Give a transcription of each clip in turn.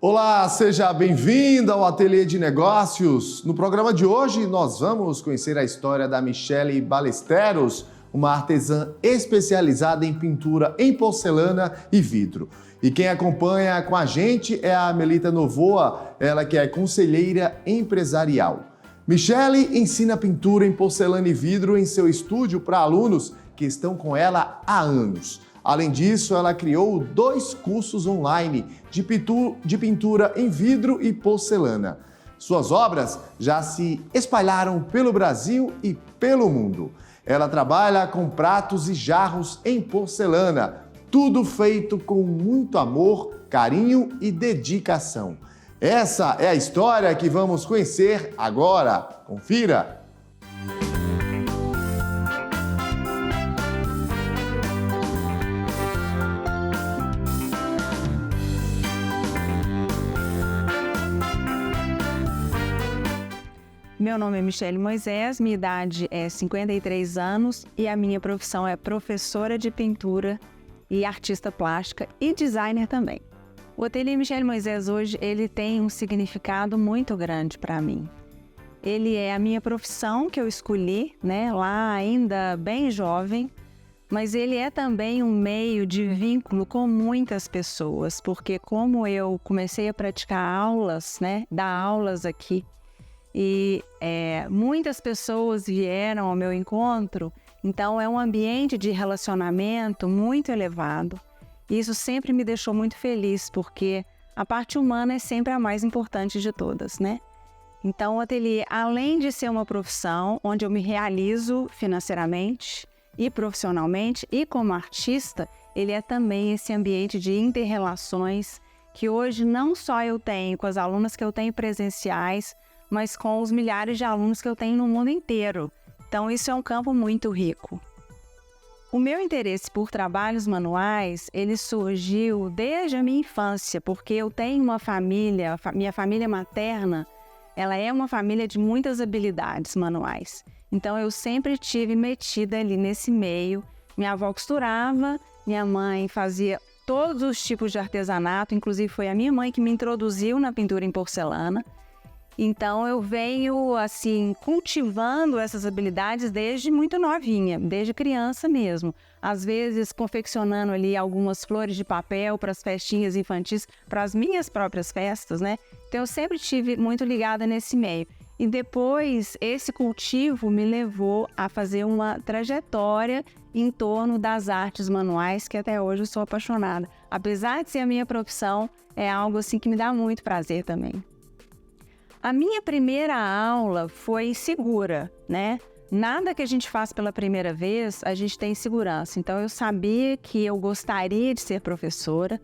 Olá, seja bem-vindo ao Ateliê de Negócios. No programa de hoje, nós vamos conhecer a história da Michele Ballesteros, uma artesã especializada em pintura em porcelana e vidro. E quem acompanha com a gente é a Melita Novoa, ela que é conselheira empresarial. Michele ensina pintura em porcelana e vidro em seu estúdio para alunos que estão com ela há anos. Além disso, ela criou 2 cursos online de pintura em vidro e porcelana. Suas obras já se espalharam pelo Brasil e pelo mundo. Ela trabalha com pratos e jarros em porcelana, tudo feito com muito amor, carinho e dedicação. Essa é a história que vamos conhecer agora. Confira! Meu nome é Michele Moisés, minha idade é 53 anos e a minha profissão é professora de pintura e artista plástica e designer também. O Ateliê Michele Moisés hoje ele tem um significado muito grande para mim. Ele é a minha profissão que eu escolhi, lá ainda bem jovem, mas ele é também um meio de vínculo com muitas pessoas, porque como eu comecei a praticar aulas, dar aulas aqui, e muitas pessoas vieram ao meu encontro, então é um ambiente de relacionamento muito elevado. E isso sempre me deixou muito feliz, porque a parte humana é sempre a mais importante de todas, Então o ateliê, além de ser uma profissão onde eu me realizo financeiramente e profissionalmente e como artista, ele é também esse ambiente de inter-relações que hoje não só eu tenho com as alunas que eu tenho presenciais, mas com os milhares de alunos que eu tenho no mundo inteiro. Então isso é um campo muito rico. O meu interesse por trabalhos manuais, ele surgiu desde a minha infância, porque eu tenho uma família, minha família materna, ela é uma família de muitas habilidades manuais. Então eu sempre tive metida ali nesse meio. Minha avó costurava, minha mãe fazia todos os tipos de artesanato, inclusive foi a minha mãe que me introduziu na pintura em porcelana. Então eu venho cultivando essas habilidades desde muito novinha, desde criança mesmo. Às vezes confeccionando ali algumas flores de papel para as festinhas infantis, para as minhas próprias festas, Então eu sempre estive muito ligada nesse meio. E depois esse cultivo me levou a fazer uma trajetória em torno das artes manuais, que até hoje eu sou apaixonada. Apesar de ser a minha profissão, é algo que me dá muito prazer também. A minha primeira aula foi segura, Nada que a gente faz pela primeira vez, a gente tem segurança. Então, eu sabia que eu gostaria de ser professora,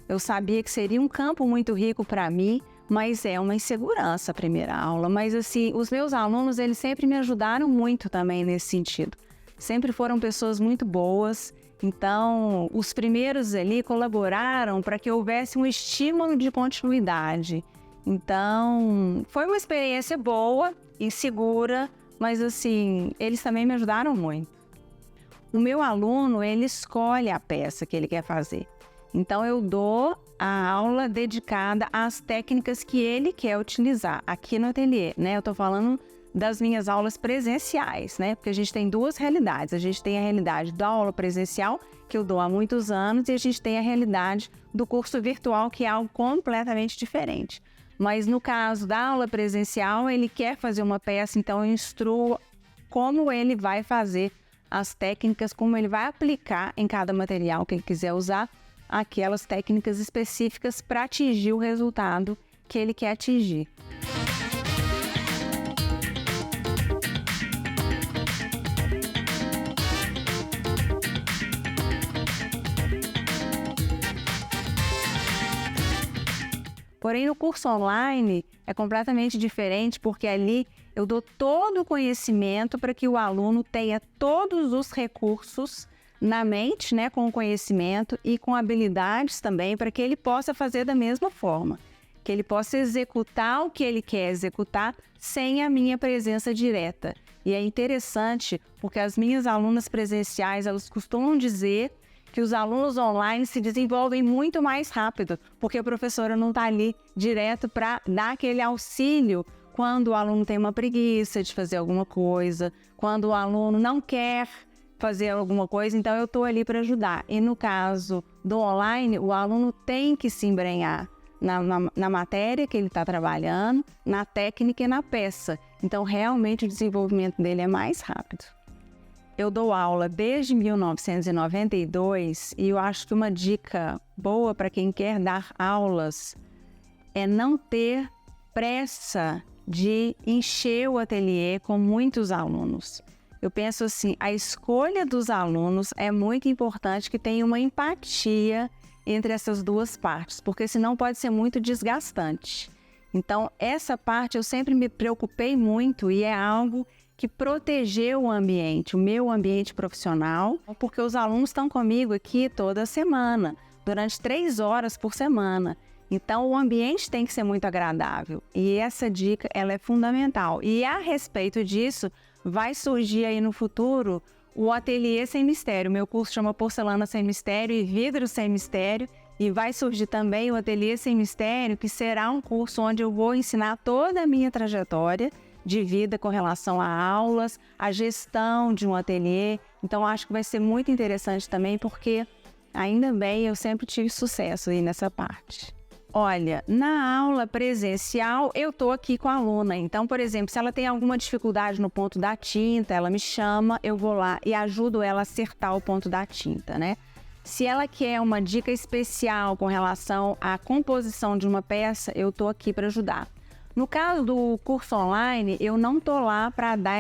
eu sabia que seria um campo muito rico para mim, mas é uma insegurança a primeira aula. Mas, os meus alunos, eles sempre me ajudaram muito também nesse sentido. Sempre foram pessoas muito boas. Então, os primeiros ali colaboraram para que houvesse um estímulo de continuidade. Então, foi uma experiência boa e segura, mas eles também me ajudaram muito. O meu aluno, ele escolhe a peça que ele quer fazer. Então, eu dou a aula dedicada às técnicas que ele quer utilizar aqui no ateliê, Eu estou falando das minhas aulas presenciais, Porque a gente tem 2 realidades. A gente tem a realidade da aula presencial, que eu dou há muitos anos, e a gente tem a realidade do curso virtual, que é algo completamente diferente. Mas no caso da aula presencial, ele quer fazer uma peça, então eu instruo como ele vai fazer as técnicas, como ele vai aplicar em cada material que ele quiser usar, aquelas técnicas específicas para atingir o resultado que ele quer atingir. Porém, no curso online é completamente diferente, porque ali eu dou todo o conhecimento para que o aluno tenha todos os recursos na mente, com o conhecimento e com habilidades também, para que ele possa fazer da mesma forma, que ele possa executar o que ele quer executar sem a minha presença direta. E é interessante porque as minhas alunas presenciais, elas costumam dizer que os alunos online se desenvolvem muito mais rápido, porque a professora não está ali direto para dar aquele auxílio quando o aluno tem uma preguiça de fazer alguma coisa, quando o aluno não quer fazer alguma coisa, então eu estou ali para ajudar. E no caso do online, o aluno tem que se embrenhar na matéria que ele está trabalhando, na técnica e na peça. Então, realmente, o desenvolvimento dele é mais rápido. Eu dou aula desde 1992 e eu acho que uma dica boa para quem quer dar aulas é não ter pressa de encher o ateliê com muitos alunos. Eu penso assim, a escolha dos alunos é muito importante que tenha uma empatia entre essas duas partes, porque senão pode ser muito desgastante. Então, essa parte eu sempre me preocupei muito e é algo que protegeu o ambiente, o meu ambiente profissional, porque os alunos estão comigo aqui toda semana, durante 3 horas por semana. Então, o ambiente tem que ser muito agradável e essa dica ela é fundamental. E a respeito disso, vai surgir aí no futuro o Ateliê Sem Mistério. Meu curso chama Porcelana Sem Mistério e Vidro Sem Mistério. E vai surgir também o Ateliê Sem Mistério, que será um curso onde eu vou ensinar toda a minha trajetória de vida com relação a aulas, a gestão de um ateliê. Então, acho que vai ser muito interessante também, porque ainda bem eu sempre tive sucesso aí nessa parte. Olha, na aula presencial, eu estou aqui com a aluna. Então, por exemplo, se ela tem alguma dificuldade no ponto da tinta, ela me chama, eu vou lá e ajudo ela a acertar o ponto da tinta, né? Se ela quer uma dica especial com relação à composição de uma peça, eu estou aqui para ajudar. No caso do curso online, eu não estou lá para dar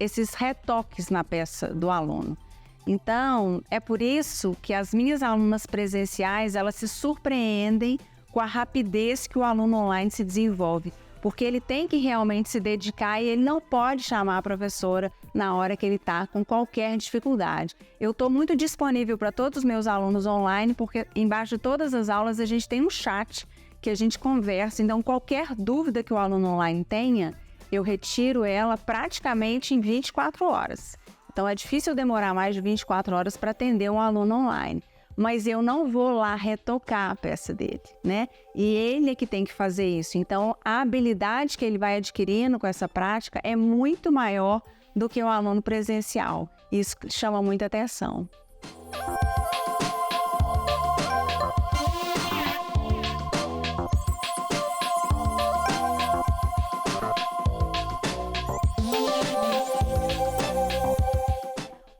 esses retoques na peça do aluno. Então, é por isso que as minhas alunas presenciais, elas se surpreendem com a rapidez que o aluno online se desenvolve, porque ele tem que realmente se dedicar e ele não pode chamar a professora na hora que ele está com qualquer dificuldade. Eu estou muito disponível para todos os meus alunos online, porque embaixo de todas as aulas a gente tem um chat que a gente conversa, então qualquer dúvida que o aluno online tenha, eu retiro ela praticamente em 24 horas. Então é difícil demorar mais de 24 horas para atender um aluno online. Mas eu não vou lá retocar a peça dele, né? E ele é que tem que fazer isso. Então, a habilidade que ele vai adquirindo com essa prática é muito maior do que o aluno presencial. Isso chama muita atenção.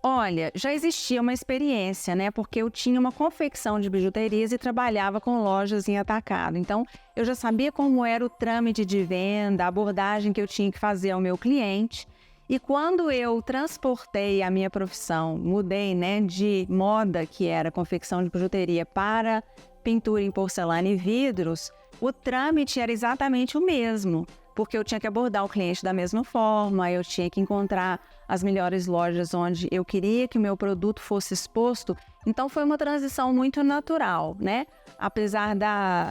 Olha, já existia uma experiência, né? Porque eu tinha uma confecção de bijuterias e trabalhava com lojas em atacado. Então, eu já sabia como era o trâmite de venda, a abordagem que eu tinha que fazer ao meu cliente. E quando eu transportei a minha profissão, mudei, né, de moda, que era confecção de bijuteria, para pintura em porcelana e vidros, o trâmite era exatamente o mesmo, porque eu tinha que abordar o cliente da mesma forma, eu tinha que encontrar as melhores lojas onde eu queria que o meu produto fosse exposto. Então, foi uma transição muito natural, né? Apesar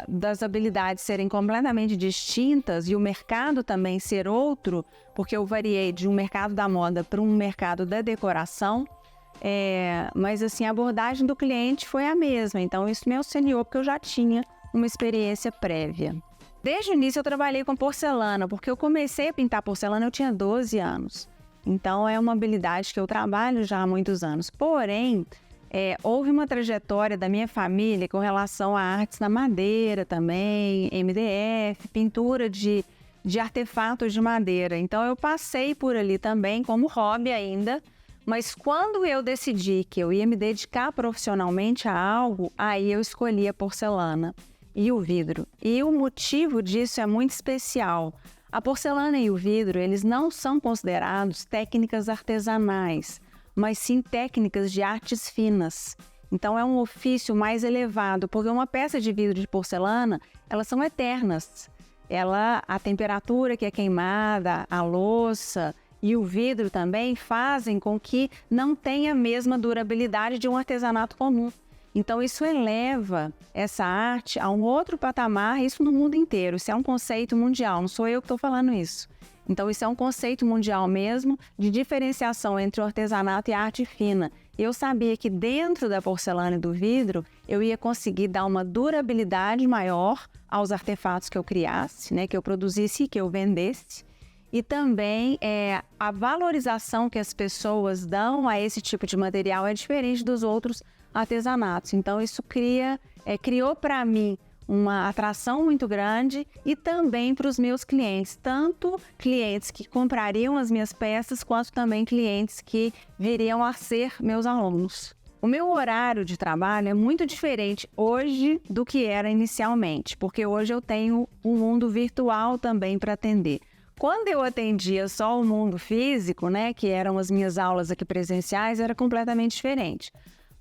das habilidades serem completamente distintas e o mercado também ser outro, porque eu variei de um mercado da moda para um mercado da decoração, mas assim, a abordagem do cliente foi a mesma. Então, isso me auxiliou, porque eu já tinha uma experiência prévia. Desde o início eu trabalhei com porcelana, porque eu comecei a pintar porcelana, eu tinha 12 anos. Então, é uma habilidade que eu trabalho já há muitos anos. Porém, houve uma trajetória da minha família com relação a artes na madeira também, MDF, pintura de artefatos de madeira. Então, eu passei por ali também como hobby ainda. Mas quando eu decidi que eu ia me dedicar profissionalmente a algo, aí eu escolhi a porcelana e o vidro. E o motivo disso é muito especial. A porcelana e o vidro, eles não são considerados técnicas artesanais, mas sim técnicas de artes finas. Então, é um ofício mais elevado, porque uma peça de vidro de porcelana, elas são eternas. A temperatura que é queimada, a louça e o vidro também fazem com que não tenha a mesma durabilidade de um artesanato comum. Então, isso eleva essa arte a um outro patamar, isso no mundo inteiro. Isso é um conceito mundial, não sou eu que estou falando isso. Então, isso é um conceito mundial mesmo de diferenciação entre o artesanato e a arte fina. Eu sabia que dentro da porcelana e do vidro, eu ia conseguir dar uma durabilidade maior aos artefatos que eu criasse, né, que eu produzisse e que eu vendesse. E também a valorização que as pessoas dão a esse tipo de material é diferente dos outros artesanatos. Então, isso criou para mim uma atração muito grande e também para os meus clientes, tanto clientes que comprariam as minhas peças, quanto também clientes que viriam a ser meus alunos. O meu horário de trabalho é muito diferente hoje do que era inicialmente, porque hoje eu tenho um mundo virtual também para atender. Quando eu atendia só o mundo físico, né, que eram as minhas aulas aqui presenciais, era completamente diferente,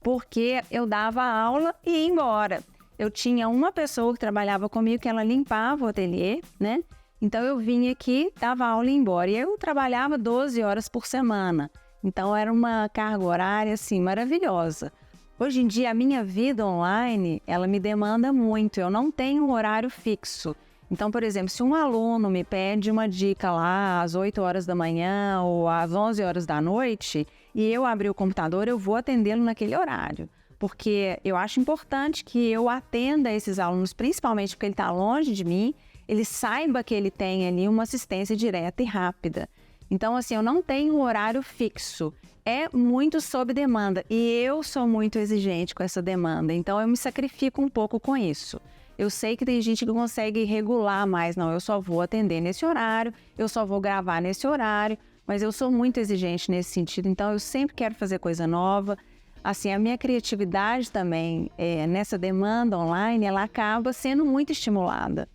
porque eu dava aula e ia embora. Eu tinha uma pessoa que trabalhava comigo, que ela limpava o ateliê, né? Então eu vinha aqui, dava aula e ia embora. E eu trabalhava 12 horas por semana. Então era uma carga horária, assim, maravilhosa. Hoje em dia, a minha vida online, ela me demanda muito. Eu não tenho um horário fixo. Então, por exemplo, se um aluno me pede uma dica lá às 8 horas da manhã ou às 11 horas da noite, e eu abrir o computador, eu vou atendê-lo naquele horário. Porque eu acho importante que eu atenda esses alunos, principalmente porque ele está longe de mim, ele saiba que ele tem ali uma assistência direta e rápida. Então, assim, eu não tenho um horário fixo. É muito sob demanda e eu sou muito exigente com essa demanda. Então, eu me sacrifico um pouco com isso. Eu sei que tem gente que consegue regular mais. Não, eu só vou atender nesse horário, eu só vou gravar nesse horário. Mas eu sou muito exigente nesse sentido. Então, eu sempre quero fazer coisa nova. Assim, a minha criatividade também, nessa demanda online, ela acaba sendo muito estimulada.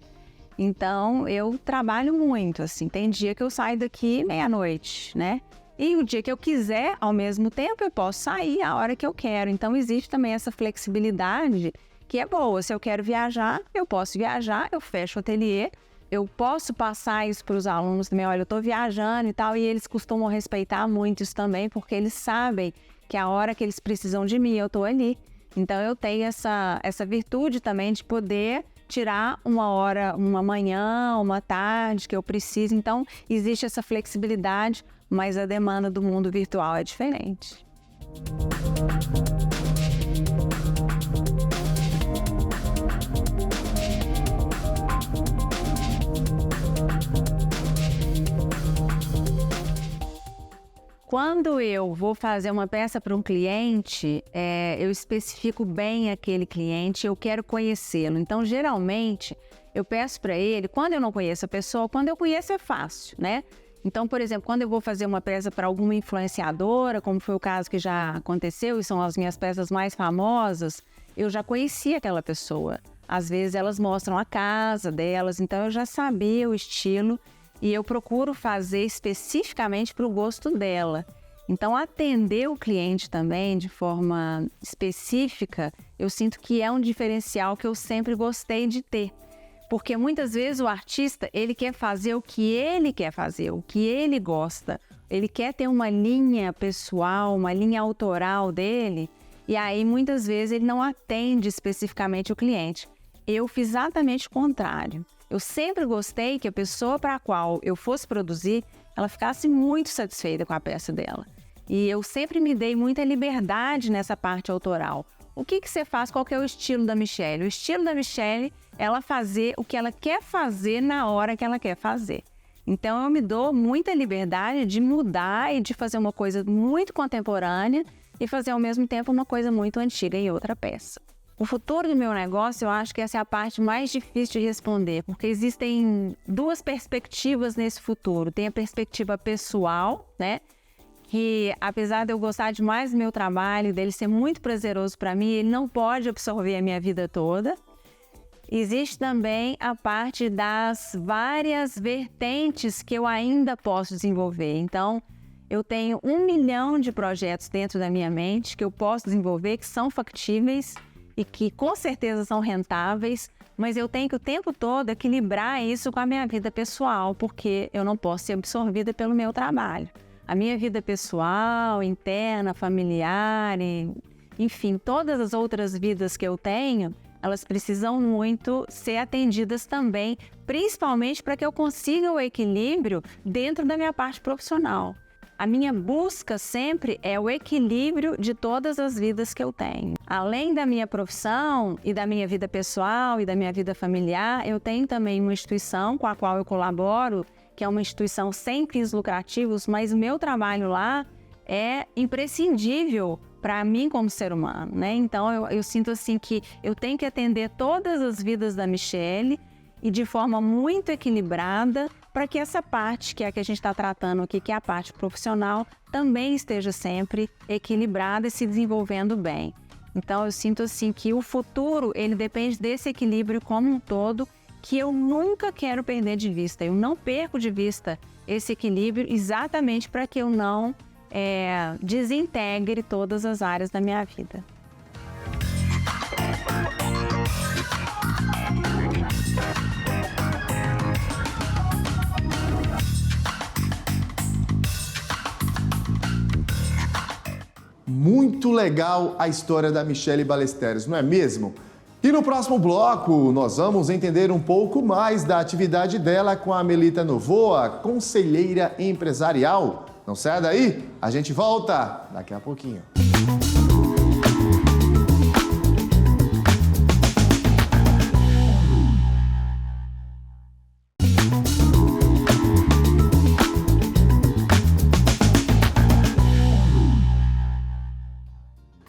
Então, eu trabalho muito, assim. Tem dia que eu saio daqui meia-noite, né? E o dia que eu quiser, ao mesmo tempo, eu posso sair a hora que eu quero. Então, existe também essa flexibilidade que é boa. Se eu quero viajar, eu posso viajar, eu fecho o ateliê. Eu posso passar isso para os alunos também. Olha, eu estou viajando e tal, e eles costumam respeitar muito isso também, porque eles sabem que a hora que eles precisam de mim, eu estou ali. Então, eu tenho essa virtude também de poder tirar uma hora, uma manhã, uma tarde que eu preciso. Então, existe essa flexibilidade, mas a demanda do mundo virtual é diferente. Quando eu vou fazer uma peça para um cliente, eu especifico bem aquele cliente, eu quero conhecê-lo. Então, geralmente, eu peço para ele, quando eu não conheço a pessoa, quando eu conheço é fácil, né? Então, por exemplo, quando eu vou fazer uma peça para alguma influenciadora, como foi o caso que já aconteceu, e são as minhas peças mais famosas, eu já conhecia aquela pessoa. Às vezes, elas mostram a casa delas, então eu já sabia o estilo. E eu procuro fazer especificamente para o gosto dela. Então, atender o cliente também de forma específica, eu sinto que é um diferencial que eu sempre gostei de ter. Porque muitas vezes o artista, ele quer fazer o que ele quer fazer, o que ele gosta. Ele quer ter uma linha pessoal, uma linha autoral dele, e aí muitas vezes ele não atende especificamente o cliente. Eu fiz exatamente o contrário. Eu sempre gostei que a pessoa para a qual eu fosse produzir, ela ficasse muito satisfeita com a peça dela. E eu sempre me dei muita liberdade nessa parte autoral. O que você faz? Qual que é o estilo da Michele? O estilo da Michele é ela fazer o que ela quer fazer na hora que ela quer fazer. Então eu me dou muita liberdade de mudar e de fazer uma coisa muito contemporânea e fazer ao mesmo tempo uma coisa muito antiga em outra peça. O futuro do meu negócio, eu acho que essa é a parte mais difícil de responder, porque existem duas perspectivas nesse futuro. Tem a perspectiva pessoal, né? Que apesar de eu gostar demais do meu trabalho, dele ser muito prazeroso para mim, ele não pode absorver a minha vida toda. Existe também a parte das várias vertentes que eu ainda posso desenvolver. Então, eu tenho 1 milhão de projetos dentro da minha mente que eu posso desenvolver, que são factíveis e que com certeza são rentáveis, mas eu tenho que o tempo todo equilibrar isso com a minha vida pessoal, porque eu não posso ser absorvida pelo meu trabalho. A minha vida pessoal, interna, familiar, enfim, todas as outras vidas que eu tenho, elas precisam muito ser atendidas também, principalmente para que eu consiga o equilíbrio dentro da minha parte profissional. A minha busca sempre é o equilíbrio de todas as vidas que eu tenho. Além da minha profissão e da minha vida pessoal e da minha vida familiar, eu tenho também uma instituição com a qual eu colaboro, que é uma instituição sem fins lucrativos, mas o meu trabalho lá é imprescindível para mim como ser humano, né? Então eu sinto assim que eu tenho que atender todas as vidas da Michele e de forma muito equilibrada para que essa parte, que é a que a gente está tratando aqui, que é a parte profissional, também esteja sempre equilibrada e se desenvolvendo bem. Então eu sinto assim que o futuro, ele depende desse equilíbrio como um todo, que eu nunca quero perder de vista. Eu não perco de vista esse equilíbrio exatamente para que eu não desintegre todas as áreas da minha vida. Muito legal a história da Michele Ballesteros, não é mesmo? E no próximo bloco, nós vamos entender um pouco mais da atividade dela com a Melita Novoa, conselheira empresarial. Não sai daí, a gente volta daqui a pouquinho.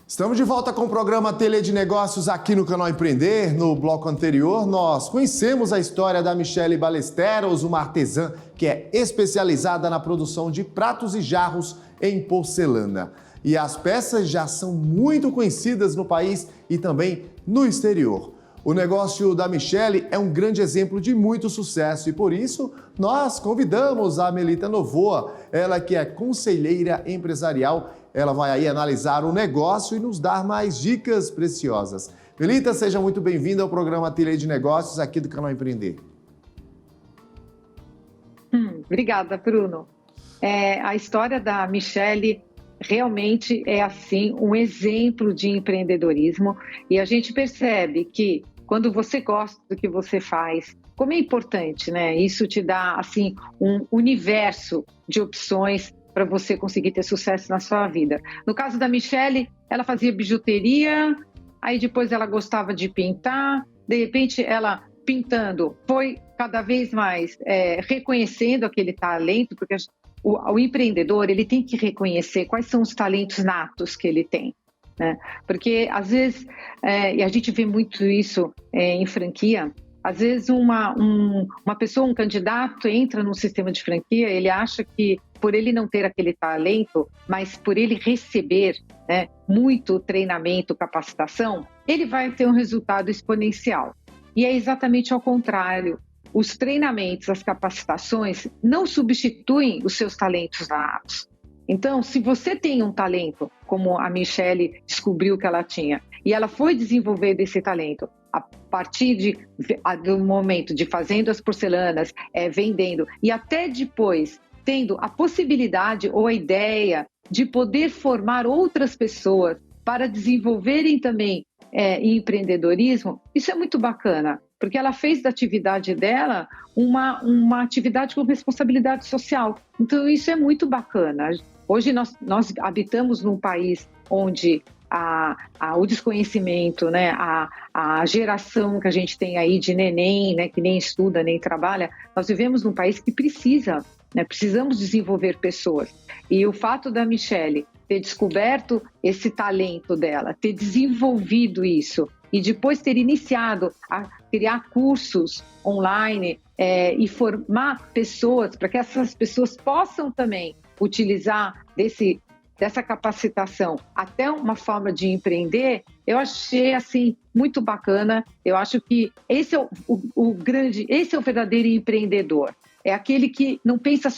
Estamos de volta com o programa Tele de Negócios aqui no canal Empreender. No bloco anterior, nós conhecemos a história da Michele Ballesteros, uma artesã que é especializada na produção de pratos e jarros em porcelana. E as peças já são muito conhecidas no país e também no exterior. O negócio da Michele é um grande exemplo de muito sucesso e, por isso, nós convidamos a Melita Novoa, ela que é conselheira empresarial. Ela vai aí analisar o negócio e nos dar mais dicas preciosas. Melita, seja muito bem-vinda ao programa Tele de Negócios aqui do canal Empreender. Obrigada, Bruno. A história da Michele realmente é, assim, um exemplo de empreendedorismo e a gente percebe que quando você gosta do que você faz, como é importante, né? Isso te dá, assim, um universo de opções para você conseguir ter sucesso na sua vida. No caso da Michele, ela fazia bijuteria, aí depois ela gostava de pintar, de repente ela pintando foi cada vez mais reconhecendo aquele talento, porque o empreendedor ele tem que reconhecer quais são os talentos natos que ele tem, né? Porque às vezes, e a gente vê muito isso em franquia, às vezes uma pessoa, um candidato entra num sistema de franquia, ele acha que por ele não ter aquele talento, mas por ele receber, né, muito treinamento, capacitação, ele vai ter um resultado exponencial. E é exatamente ao contrário. Os treinamentos, as capacitações não substituem os seus talentos natos. Então, se você tem um talento, como a Michele descobriu que ela tinha, e ela foi desenvolver desse talento a partir do momento de fazendo as porcelanas, vendendo, e até depois tendo a possibilidade ou a ideia de poder formar outras pessoas para desenvolverem também empreendedorismo, isso é muito bacana, porque ela fez da atividade dela uma atividade com responsabilidade social. Então isso é muito bacana. Hoje nós habitamos num país onde o desconhecimento, né, a geração que a gente tem aí de neném, né, que nem estuda, nem trabalha, nós vivemos num país que precisa, né, precisamos desenvolver pessoas. E o fato da Michele ter descoberto esse talento dela, ter desenvolvido isso e depois ter iniciado a criar cursos online e formar pessoas para que essas pessoas possam também utilizar dessa capacitação até uma forma de empreender, eu achei assim muito bacana. Eu acho que esse é esse é o verdadeiro empreendedor. É aquele que não pensa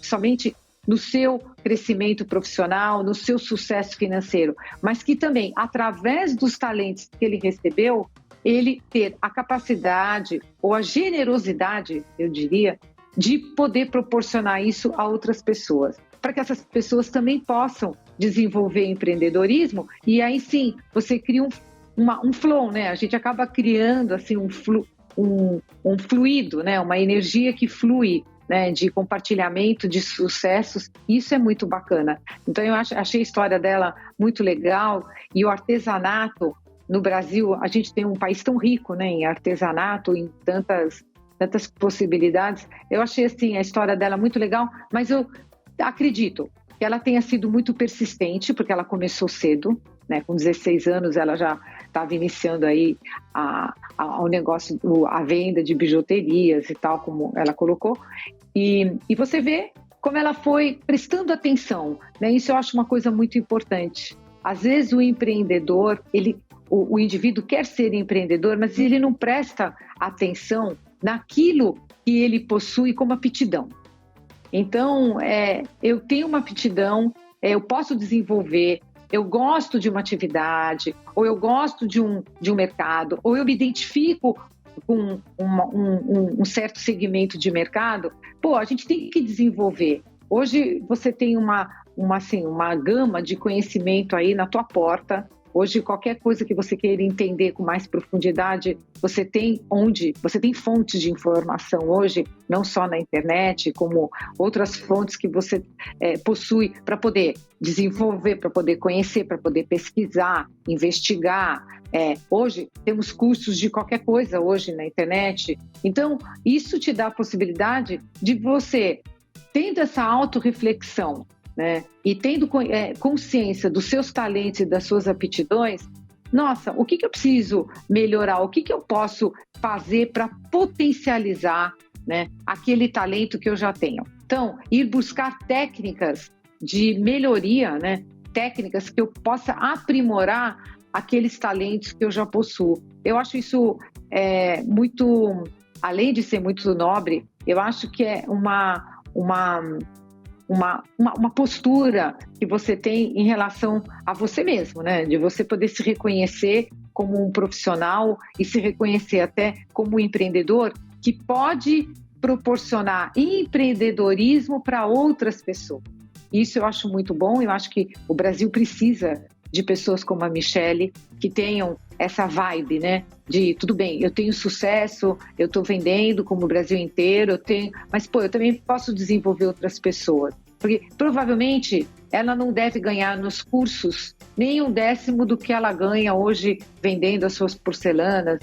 somente no seu crescimento profissional, no seu sucesso financeiro, mas que também, através dos talentos que ele recebeu, ele ter a capacidade ou a generosidade, eu diria, de poder proporcionar isso a outras pessoas, para que essas pessoas também possam desenvolver empreendedorismo e aí sim, você cria um flow, né? A gente acaba criando assim um fluido, né? Uma energia que flui, né? De compartilhamento, de sucessos. Isso é muito bacana. Então eu achei a história dela muito legal, e o artesanato no Brasil, a gente tem um país tão rico, né? Em artesanato, em tantas possibilidades. Eu achei assim a história dela muito legal, mas eu acredito que ela tenha sido muito persistente, porque ela começou cedo, né? Com 16 anos ela já estava iniciando aí o negócio, a venda de bijuterias e tal, como ela colocou, e você vê como ela foi prestando atenção, né? Isso eu acho uma coisa muito importante. Às vezes o empreendedor, o indivíduo quer ser empreendedor, mas ele não presta atenção naquilo que ele possui como aptidão. Então, eu tenho uma aptidão, eu posso desenvolver, eu gosto de uma atividade, ou eu gosto de um mercado, ou eu me identifico com um certo segmento de mercado. Pô, a gente tem que desenvolver. Hoje você tem uma gama de conhecimento aí na tua porta. Hoje, qualquer coisa que você queira entender com mais profundidade, você tem fontes de informação hoje, não só na internet, como outras fontes que você possui para poder desenvolver, para poder conhecer, para poder pesquisar, investigar. Hoje, temos cursos de qualquer coisa hoje na internet. Então, isso te dá a possibilidade de você, tendo essa autorreflexão, né? E tendo consciência dos seus talentos e das suas aptidões, nossa, o que eu preciso melhorar? O que eu posso fazer para potencializar, né, aquele talento que eu já tenho? Então, ir buscar técnicas de melhoria, né, técnicas que eu possa aprimorar aqueles talentos que eu já possuo. Eu acho isso muito, além de ser muito nobre, eu acho que é uma postura que você tem em relação a você mesmo, né? De você poder se reconhecer como um profissional e se reconhecer até como um empreendedor que pode proporcionar empreendedorismo para outras pessoas. Isso eu acho muito bom. Eu acho que o Brasil precisa de pessoas como a Michele, que tenham essa vibe, né? De, tudo bem, eu tenho sucesso, eu estou vendendo como o Brasil inteiro, mas, eu também posso desenvolver outras pessoas. Porque, provavelmente, ela não deve ganhar nos cursos nem 1/10 do que ela ganha hoje vendendo as suas porcelanas,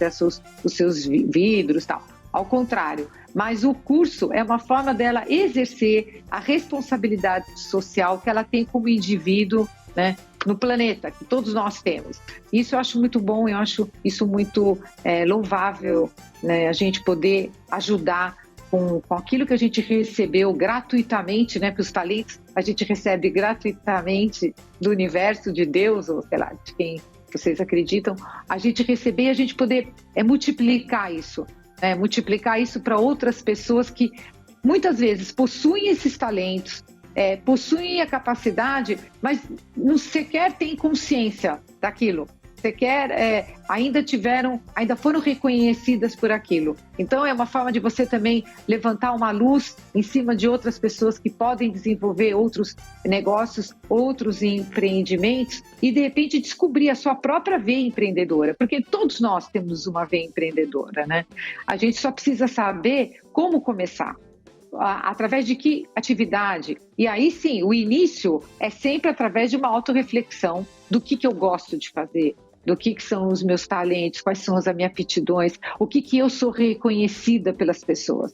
os seus vidros e tal. Ao contrário, mas o curso é uma forma dela exercer a responsabilidade social que ela tem como indivíduo, né, no planeta, que todos nós temos. Isso eu acho muito bom, eu acho isso muito louvável, né, a gente poder ajudar com aquilo que a gente recebeu gratuitamente, né, porque os talentos a gente recebe gratuitamente do universo, de Deus, ou sei lá, de quem vocês acreditam, a gente receber e a gente poder multiplicar isso para outras pessoas que muitas vezes possuem esses talentos, possuem a capacidade, mas não sequer têm consciência daquilo. Ainda foram reconhecidas por aquilo. Então é uma forma de você também levantar uma luz em cima de outras pessoas que podem desenvolver outros negócios, outros empreendimentos e de repente descobrir a sua própria veia empreendedora, porque todos nós temos uma veia empreendedora, né? A gente só precisa saber como começar. Através de que atividade? E aí sim, o início é sempre através de uma autorreflexão do que eu gosto de fazer, do que são os meus talentos, quais são as minhas aptidões, o que eu sou reconhecida pelas pessoas.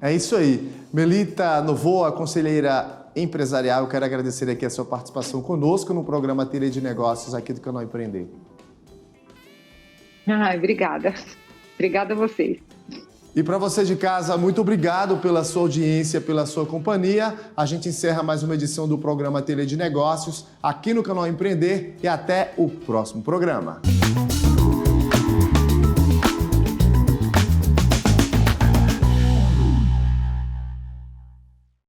É isso aí. Melita Novoa, conselheira empresarial, eu quero agradecer aqui a sua participação conosco no programa Ateliê de Negócios aqui do Canal Empreender. Obrigada. Obrigada a vocês. E para você de casa, muito obrigado pela sua audiência, pela sua companhia. A gente encerra mais uma edição do programa Ateliê de Negócios aqui no Canal Empreender e até o próximo programa.